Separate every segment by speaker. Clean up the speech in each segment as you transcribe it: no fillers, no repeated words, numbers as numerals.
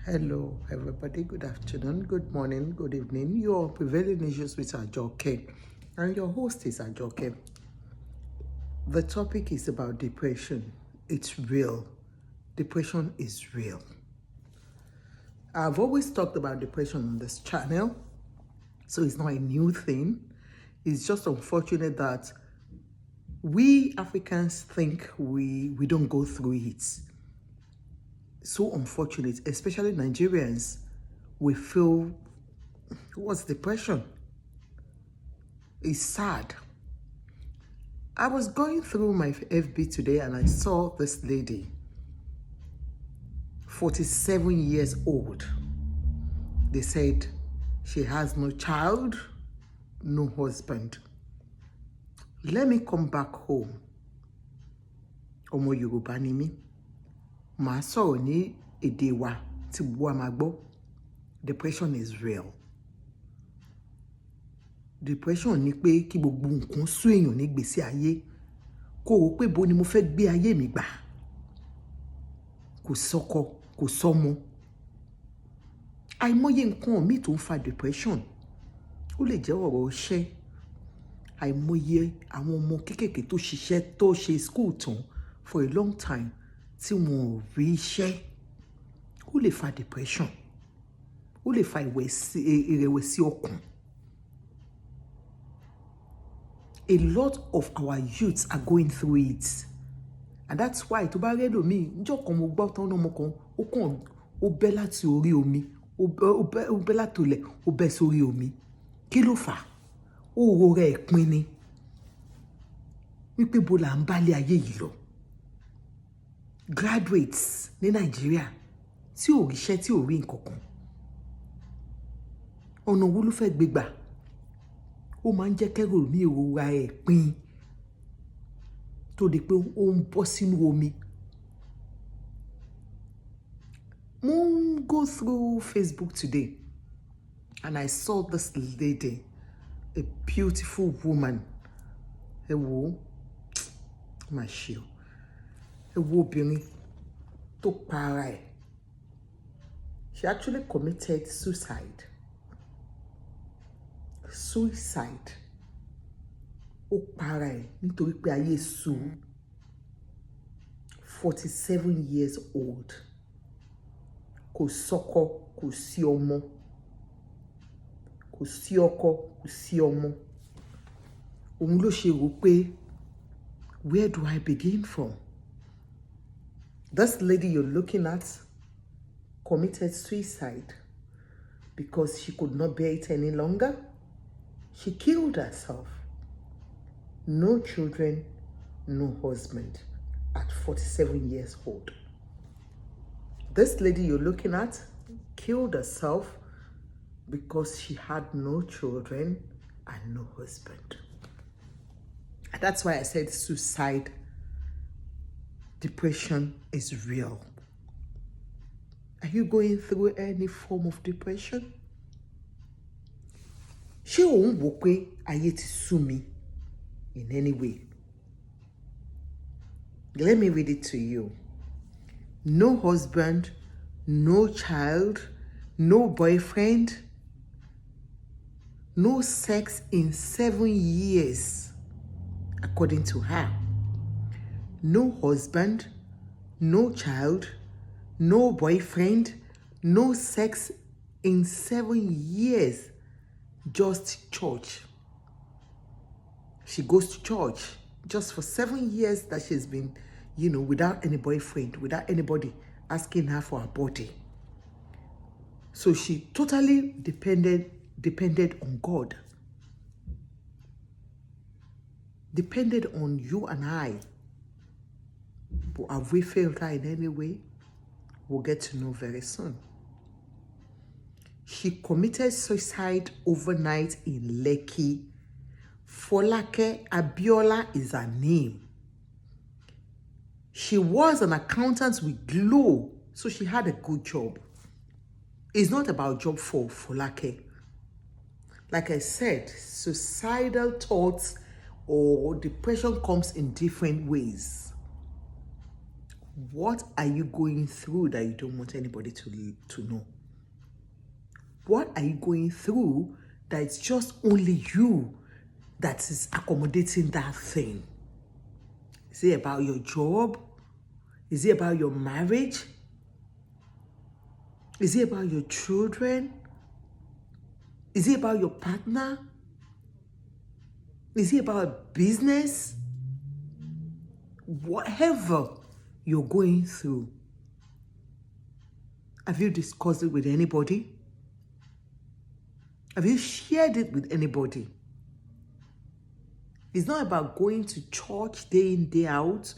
Speaker 1: Hello, everybody. Good afternoon, good morning, good evening. Your prevailing issues with Ajoke, and your host is Ajoke. The topic is about depression. It's real. Depression is real. I've always talked about depression on this channel, so it's not a new thing. It's just unfortunate that we Africans think we don't go through it. So unfortunate, especially Nigerians, we feel what's depression? It's sad. I was going through my FB today and I saw this lady, 47 years old. They said she has no child, no husband. Let me come back home. Ọmọ Yorùbá ni mí. Màá sọ̀rọ̀ ní èdè wa tí gbogbo wa máa gbọ́. Depression is real. Depression ni pé kí gbogbo nǹkan sú èèyàn ní gbèsè ayé. Kó o pé bo ni mo fẹ́ gbé ayé mi gbà. Kò sọ́kọ, kò sọ́mọ. Àìmọye nǹkan míì tó ń fa depression. Ó lè jẹ́ ọ̀rọ̀ iṣẹ́. Àìmọye àwọn ọmọ kéékèèké tó ṣiṣẹ́ tó ṣe school tán for a long time tí wọn ò rí iṣẹ́. Ó lè fa depression. Ó lè fa ìrẹ̀wẹ̀sì ọkàn. A lot of our youths are going through it. And that's why tó bá rẹ́lò míì, níjọ́ kan mo gbọ́ tán ọmọ kan, ó bẹ́ láti orí omi, ó bẹ́ láti ilẹ̀, ó bẹ́ sórí omi. Kí ló fà? Ó ro rẹ̀ pin ni. Wípé bo là ń bálé ayé yìí lọ. Graduates ní Nàìjíríà tí ò ríṣẹ́ tí ò rí nǹkan kan. Ọ̀nà wo ló fẹ́ gbé gbà? Ó máa ń jẹ́ kẹ́rù mi ìrora ẹ̀ pin tó di pé ó ń bọ́ sínú omi. Mo go through Facebook today and I saw this lady, a beautiful woman. Ẹ wo, má ṣe o. Ẹ wo obìnrin tó para ẹ̀. She actually committed suicide. Suicide. Ó para ẹ̀ nítorí pé ayé sú. 47 years old. Kò sọ́kọ, kò sí ọmọ. Kò sí ọkọ, kò sí ọmọ. Òun ló ṣe rò pé, where do I begin from? This lady you're looking at committed suicide because she could not bear it any longer. She killed herself. No children, no husband at 47 years old. This lady you're looking at killed herself because she had no children and no husband. And that's why I said suicide, depression is real. Are you going through any form of depression? Ṣé ò ń wò pé ayé ti sú mi in any way? Let me read it to you. No husband, no child, no boyfriend, no sex in 7 years, according to her. No husband, no child, no boyfriend, no sex in 7 years, just church. She goes to church just for 7 years that she's been, without any boyfriend, without anybody asking her for her body. So she totally depended on God. Depended on you and I. But have we failed her in any way? We'll get to know very soon. She committed suicide overnight in Lekki. Folake Abiola is her name. She was an accountant with Glo, so she had a good job. It's not about job for Folake. Like I said, suicidal thoughts or depression comes in different ways. What are you going through that you don't want anybody to know? What are you going through that it's just only you that is accommodating that thing? Is it about your job? Is it about your marriage? Is it about your children? Is it about your partner? Is it about business? Whatever you're going through, have you discussed it with anybody? Have you shared it with anybody? It's not about going to church day in, day out,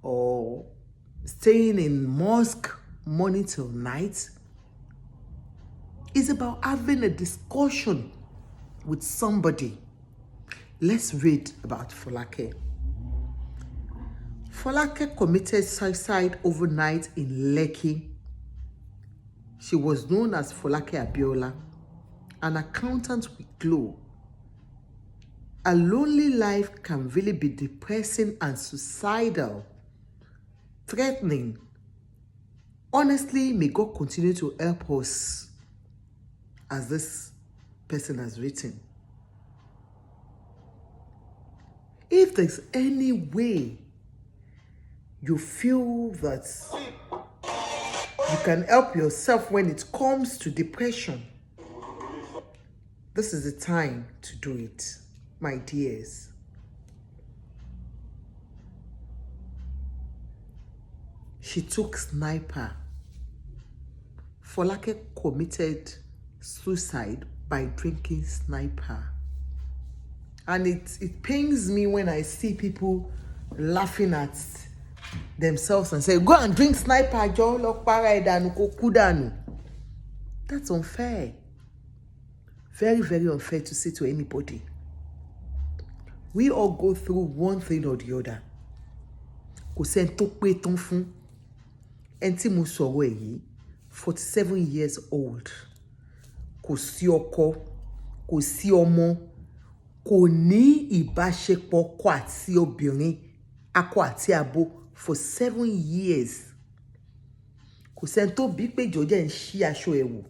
Speaker 1: or staying in mosque morning till night. It's about having a discussion with somebody. Let's read about Folake. Folake committed suicide overnight in Lekki. She was known as Folake Abiola, an accountant with Glo. A lonely life can really be depressing and suicidal, threatening. Honestly, may God continue to help us, as this person has written. If there's any way you feel that you can help yourself when it comes to depression, this is the time to do it, my dears. She took sniper. Folake committed suicide by drinking sniper. And it pains me when I see people laughing at themselves and say, go and drink sniper, that's unfair. Very, very unfair to say to anybody. We all go through one thing or the other. Kò sẹ́ni tó pé tán fún. Ẹni tí mo sọ̀rọ̀ èyí, 47 years old. Kò sí ọkọ, kò sí ọmọ, kò ní ìbáṣepọ̀ ọkọ àti obìnrin, akọ àti abo for 7 years. Kò sẹ́ni tó bí pé jọ̀ọ́ ń ṣí aṣọ ẹ̀ wò.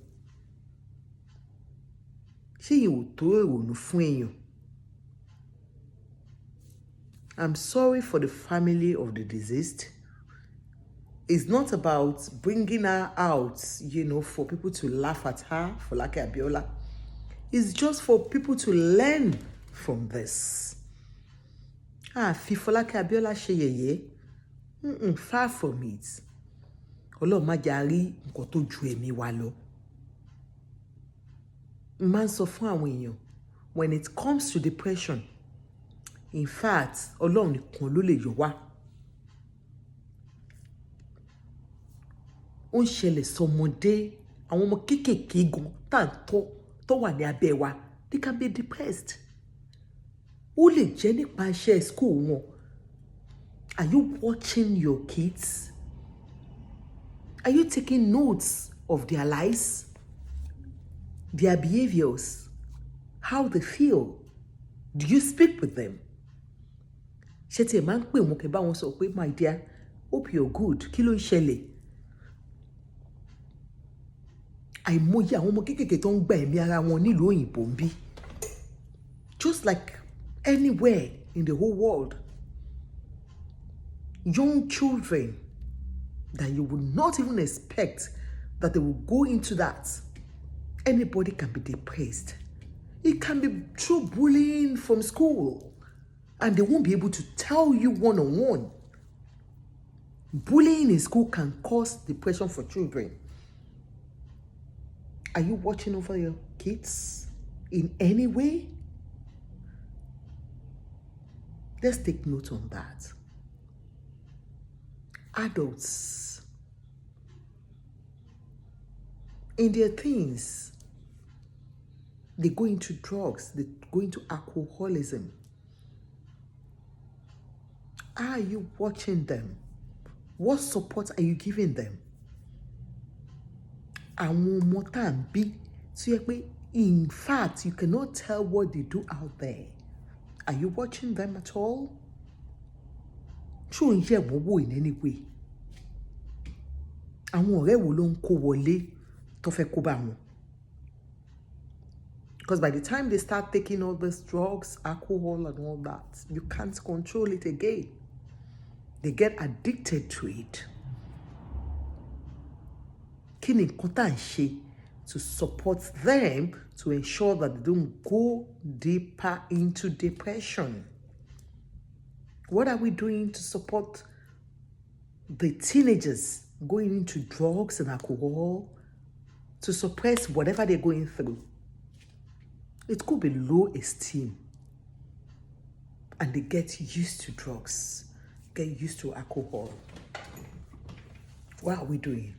Speaker 1: Ṣé yìí ò tó ìrònú fún èèyàn? I'm sorry for the family of the deceased. It's not about bringing her out, for people to laugh at her, Folake Abiola. It's just for people to learn from this. Fi Folake Abiola ṣe yẹ̀yẹ́. Far from it. Ọlọ́run má jẹ́ a rí nǹkan tó ju ẹ̀mí wa lọ. Máa ń sọ fún àwọn èèyàn, when it comes to depression, in fact, Ọlọ́run nìkan ló lè yọ wá. Ó ń ṣẹlẹ̀ sọmọdé, àwọn ọmọ kéékèèké gan tó wà ní abẹ́ wa, they can be depressed. Ó lè jẹ́ nípa iṣẹ́ school wọn. Are you watching your kids? Are you taking notes of their lives, their behaviors, how they feel? Do you speak with them? Ṣé tí ẹ máa ń pè wọ́n kẹ́ bá wọn sọ pé, my dear, hope you're good, kí ló ń ṣẹlẹ̀? Àìmọye àwọn ọmọ kéékèèké tó ń gba ẹ̀mí ara wọn nílùú òyìnbó ń bí. Just like anywhere in the whole world. Young children that you would not even expect that they will go into that. Anybody can be depressed. It can be through bullying from school. And they won't be able to tell you one-on-one. Bullying in school can cause depression for children. Are you watching over your kids in any way? Let's take note on that. Adults, in their teens, they go into drugs, they go into alcoholism. Are you watching them? What support are you giving them? Àwọn ọmọ tá à ń bí tó yẹ pé, in fact, you cannot tell what they do out there. Are you watching them at all? Ṣó ń yẹ̀ wọ́n wò in any way? Àwọn ọ̀rẹ́ wo ló ń kó wọlé tó fẹ́ kó bá wọn? Because by the time they start taking all these drugs, alcohol and all that, you can't control it again. They get addicted to it. Kí ni nǹkan tá à ń ṣe to support them to ensure that they don't go deeper into depression? What are we doing to support the teenagers going into drugs and alcohol to suppress whatever they're going through? It could be low esteem, and they get used to drugs, get used to alcohol. What are we doing?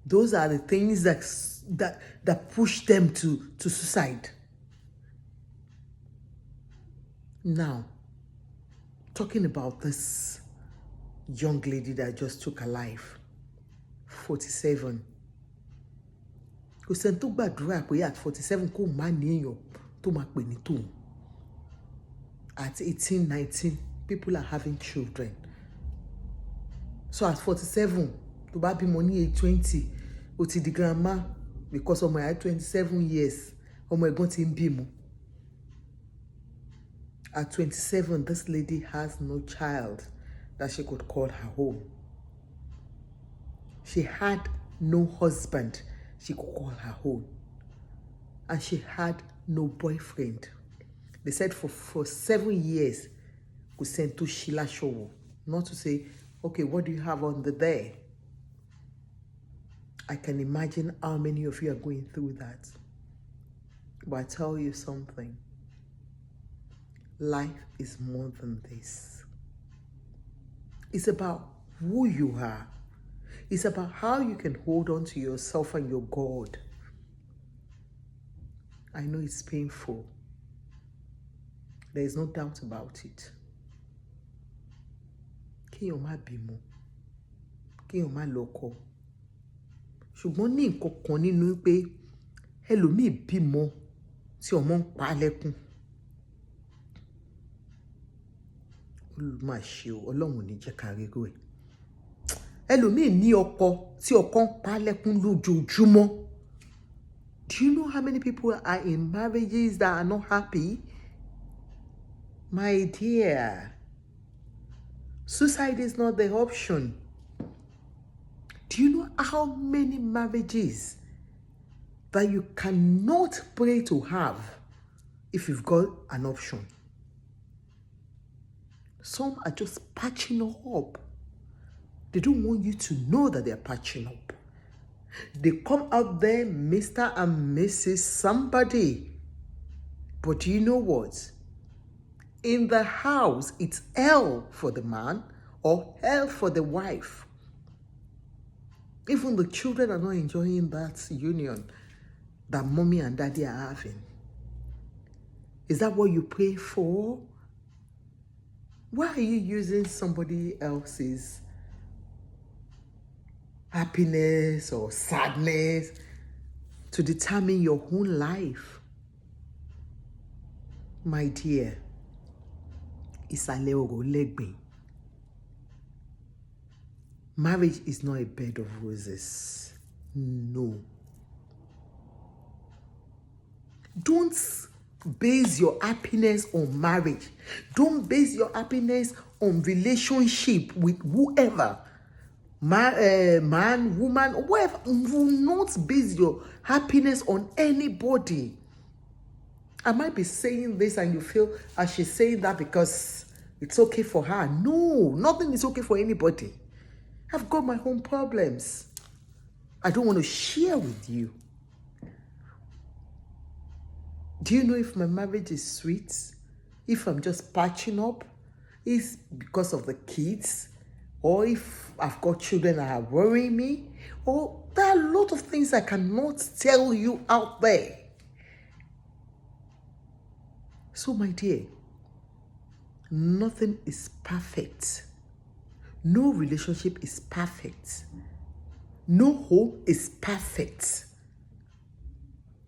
Speaker 1: Those are the things that push them to suicide. Now, talking about this young lady that just took her life, 47. Kò sẹ́ni tó gbàdúrà pé at 47 kó má ní èèyàn tó máa pè ní tòun. At 18, 19, people are having children. So at 47, tó bá bímọ ní age 20, ó ti di grandma because ọmọ ẹ̀ at 27 years, ọmọ ẹ̀gbọ́n ti ń bímọ. At 27, this lady has no child that she could call her home. She had no husband she could call her home. And she had no boyfriend. They said for 7 years, we sent to Sheila Show. Not to say, okay, what do you have on the day? I can imagine how many of you are going through that. But I tell you something. Life is more than this. It's about who you are. It's about how you can hold on to yourself and your God. I know it's painful. There is no doubt about it. Kéèyàn má bímọ, kéèyàn má lọ́kọ. Ṣùgbọ́n ní nǹkan kan nínú pé ẹlòmíì bímọ tí ọmọ ń pa lẹ́kún. Má ṣe o, Ọlọ́run ò ní jẹ́ ká rírú ẹ̀. Ẹlòmíì ní ọkọ tí ọkọ ń pa lẹ́kún lójoojúmọ́. Do you know how many people are in marriages that are not happy? My dear, suicide is not the option. Do you know how many marriages that you cannot pray to have if you've got an option? Some are just patching up. They don't want you to know that they're patching up. They come out there, Mr. and Mrs. somebody. But do you know what? In the house, it's hell for the man or hell for the wife. Even the children are not enjoying that union that mommy and daddy are having. Is that what you pray for? Why are you using somebody else's happiness or sadness to determine your own life? My dear, ìsàlẹ̀ ọ̀rọ̀ lẹ́gbìn. Marriage is not a bed of roses. No. Don't base your happiness on marriage. Don't base your happiness on relationship with whoever. Man, woman, whoever. Do not base your happiness on anybody. I might be saying this and you feel as she's saying that because it's okay for her. No, nothing is okay for anybody. I've got my own problems. I don't want to share with you. Do you know if my marriage is sweet? If I'm just patching up? It's because of the kids? Or if I've got children that are worrying me? Or there are a lot of things I cannot tell you out there. So my dear, nothing is perfect. No relationship is perfect. No home is perfect.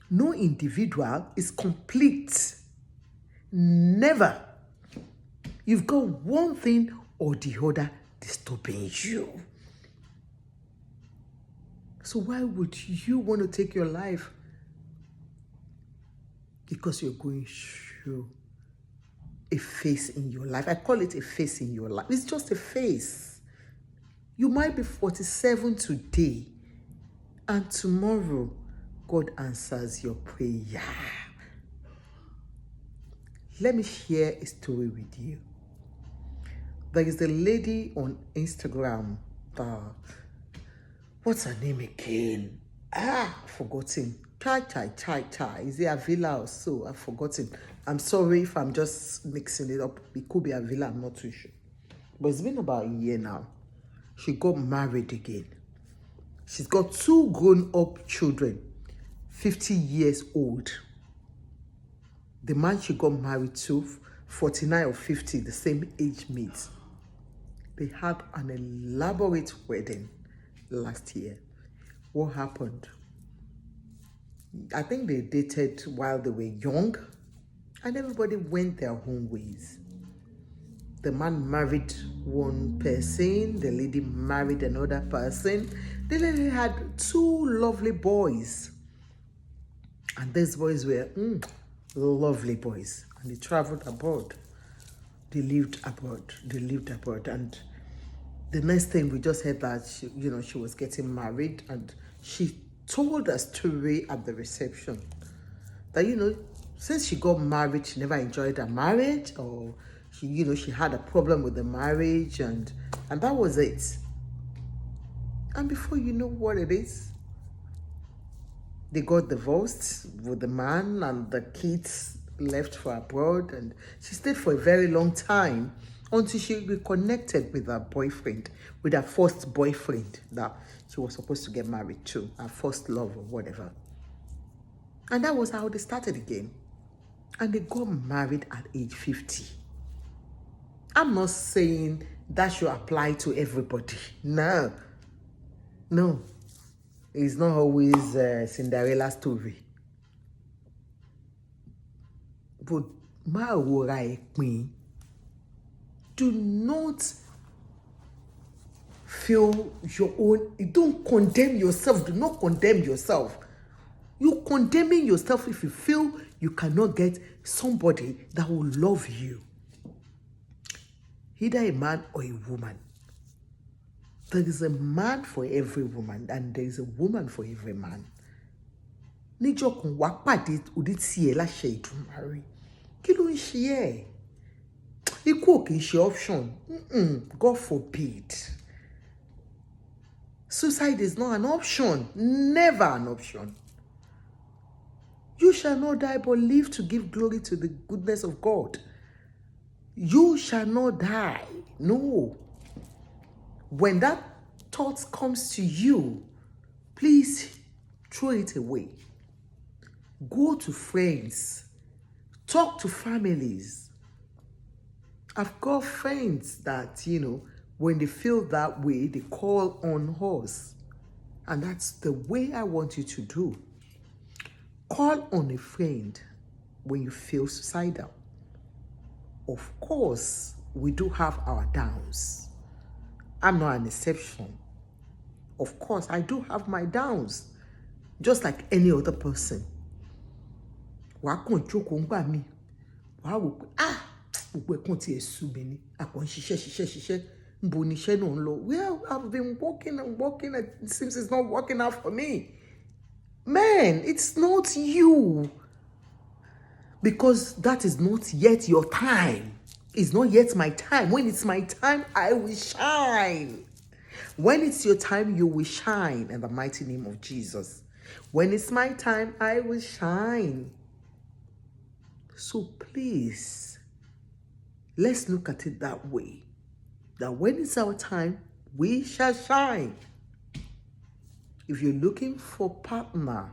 Speaker 1: No individual is complete. Never. You've got one thing or the other disturbing you. So why would you want to take your life? Because you're going through a phase in your life. I call it a phase in your life. It's just a phase. You might be 47 today, and tomorrow God answers your prayer. Let me share a story with you. There is a lady on Instagram. What's her name again? Forgotten. Chai. Is it Avila or so? I've forgotten. I'm sorry if I'm just mixing it up. It could be Avila, I'm not too sure. But it's been about a year now. She got married again. She's got 2 grown-up children, 50 years old. The man she got married to, 49 or 50, the same age mates. They had an elaborate wedding last year. What happened? I think they dated while they were young, and everybody went their own ways. The man married one person, the lady married another person. The lady had 2 lovely boys. And these boys were lovely boys. And they traveled abroad. They lived abroad. And the next thing we just heard that she was getting married, and she told a story at the reception that since she got married, she never enjoyed her marriage, or she had a problem with the marriage, and that was it. And before you know what it is, they got divorced with the man, and the kids left for abroad, and she stayed for a very long time until she reconnected with her boyfriend, with her first boyfriend that she was supposed to get married to, her first love or whatever. And that was how they started again. And they got married at age 50. I'm not saying that should apply to everybody. No. It's not always a Cinderella story. But do not feel your own. You don't condemn yourself. Do not condemn yourself. You're condemning yourself if you feel you cannot get somebody that will love you. Either a man or a woman. There is a man for every woman, and there is a woman for every man. Níjọ́ kan wá pàdé òdì tí ẹ láṣẹ Ìdùmarè. Kí ló ń ṣe ẹ́? Ikú ò kì í ṣe option. God forbid. Suicide is not an option. Never an option. You shall not die but live to give glory to the goodness of God. You shall not die. No. When that thought comes to you, please throw it away. Go to friends. Talk to families. I've got friends that, when they feel that way, they call on us. And that's the way I want you to do. Call on a friend when you feel suicidal. Of course, we do have our downs. I'm not an exception. Of course, I do have my downs, just like any other person. Wàá kàn jókòó ń gbà mí. Wàá wò pé gbogbo ẹ̀kan tí ẹ̀ sú mi ni. Àkàn ṣiṣẹ́. Níbo ni iṣẹ́ náà ń lọ? Well, I've been working, and it seems it's not working out for me. Man, it's not you. Because that is not yet your time. It's not yet my time. When it's my time, I will shine. When it's your time, you will shine in the mighty name of Jesus. When it's my time, I will shine. So please, let's look at it that way. That when it's our time, we shall shine. If you're looking for a partner,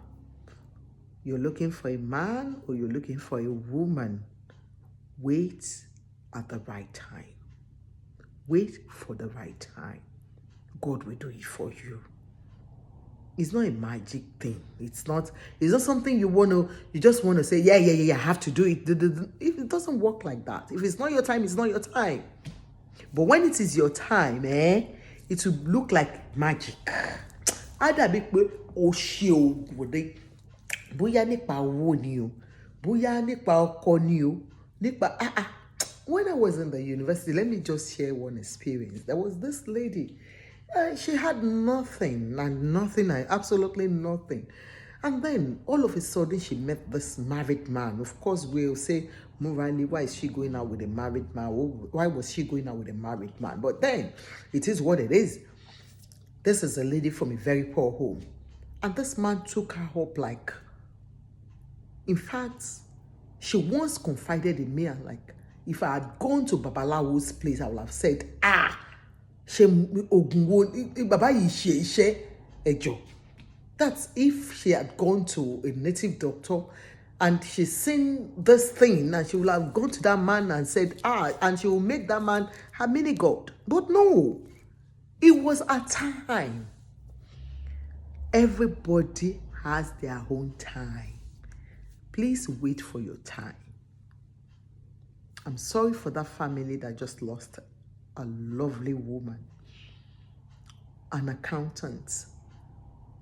Speaker 1: you're looking for a man or you're looking for a woman, wait at the right time. Wait for the right time. God will do it for you. It's not a magic thing. It's not something you just want to say, yeah, I have to do it. It doesn't work like that. If it's not your time, it's not your time. But when it is your time, it will look like magic. á dàbí pé o ṣe oògùn ni, bóyá nípa owó ni o, bóyá nípa ọkọ ni o, nípa when I was in the university, let me just share one experience. There was this lady. She had nothing, absolutely nothing. And then all of a sudden she met this married man. Of course, we'll say, morally, why is she going out with a married man? Why was she going out with a married man? But then it is what it is. This is a lady from a very poor home. And this man took her up like, in fact, she once confided in me and like, if I had gone to Babalawo's place, I would have said, that's if she had gone to a native doctor and she's seen this thing, and she would have gone to that man and said, and she will make that man her mini god. But no, it was a time. Everybody has their own time. Please wait for your time. I'm sorry for that family that just lost a lovely woman, an accountant,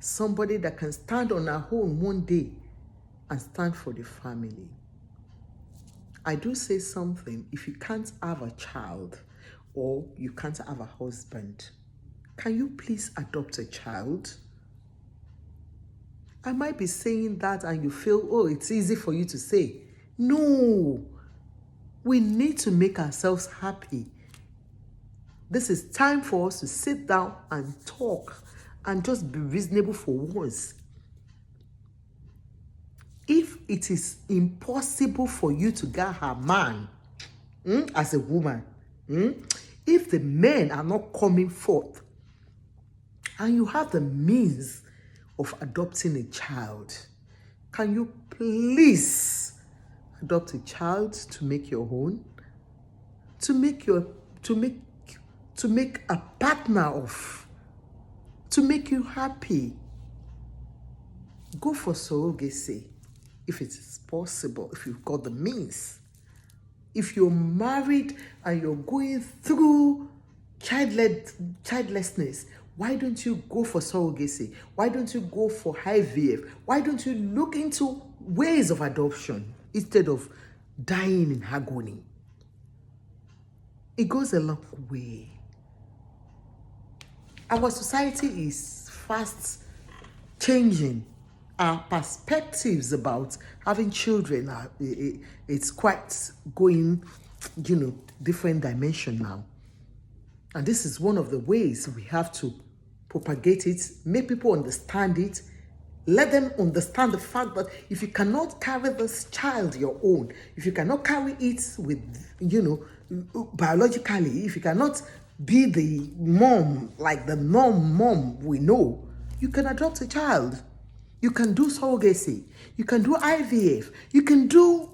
Speaker 1: somebody that can stand on her own one day and stand for the family. I do say something, if you can't have a child or you can't have a husband, can you please adopt a child? I might be saying that and you feel, it's easy for you to say. No, we need to make ourselves happy. This is time for us to sit down and talk and just be reasonable for once. If it is impossible for you to get a man as a woman, if the men are not coming forth and you have the means of adopting a child, can you please adopt a child to make your own, to make a partner of, to make you happy? Go for surrogacy if it is possible, if you've got the means. If you're married and you're going through childlessness, why don't you go for surrogacy? Why don't you go for IVF? Why don't you look into ways of adoption instead of dying in agony? It goes a long way. Our society is fast changing. Our perspectives about having children it's quite going, different dimension now. And this is one of the ways we have to propagate it, make people understand it, let them understand the fact that if you cannot carry this child your own, if you cannot carry it with, biologically, if you cannot be the mom, like the norm mom we know, you can adopt a child. You can do surrogacy. You can do IVF. You can do,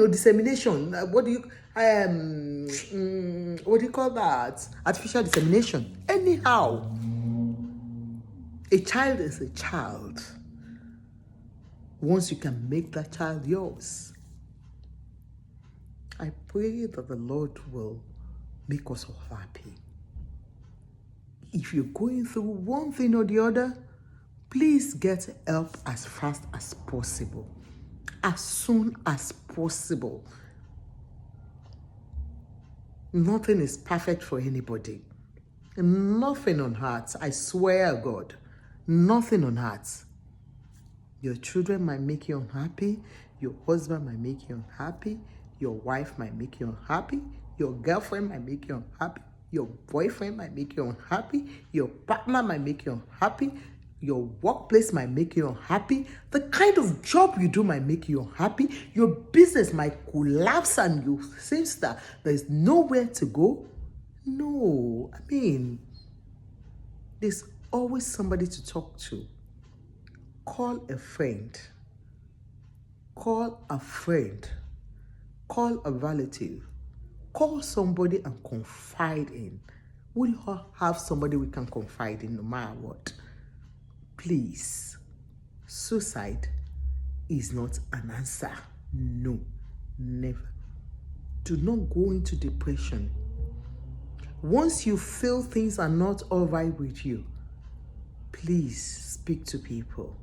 Speaker 1: dissemination. What do you call that? Artificial dissemination. Anyhow, a child is a child. Once you can make that child yours. I pray that the Lord will make us all happy. If you're going through one thing or the other, please get help as fast as possible, as soon as possible. Nothing is perfect for anybody. Nothing on earth, I swear God, nothing on earth. Your children might make you unhappy, your husband might make you unhappy, your wife might make you unhappy, your girlfriend might make you unhappy, your boyfriend might make you unhappy, your partner might make you unhappy, your workplace might make you unhappy, the kind of job you do might make you unhappy, your business might collapse and you think that there's nowhere to go. No, there's always somebody to talk to. Call a friend. Call a friend. Call a relative. Call somebody and confide in. We all have somebody we can confide in no matter what. Please, suicide is not an answer. No, never. Do not go into depression. Once you feel things are not all right with you, Please speak to people.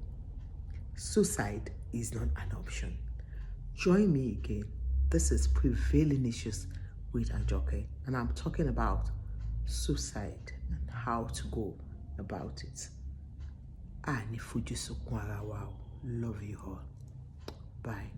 Speaker 1: Suicide is not an option. Join me again. This is Prevailing Issues with Ajoke, and I'm talking about suicide and how to go about it. Love you all. Bye.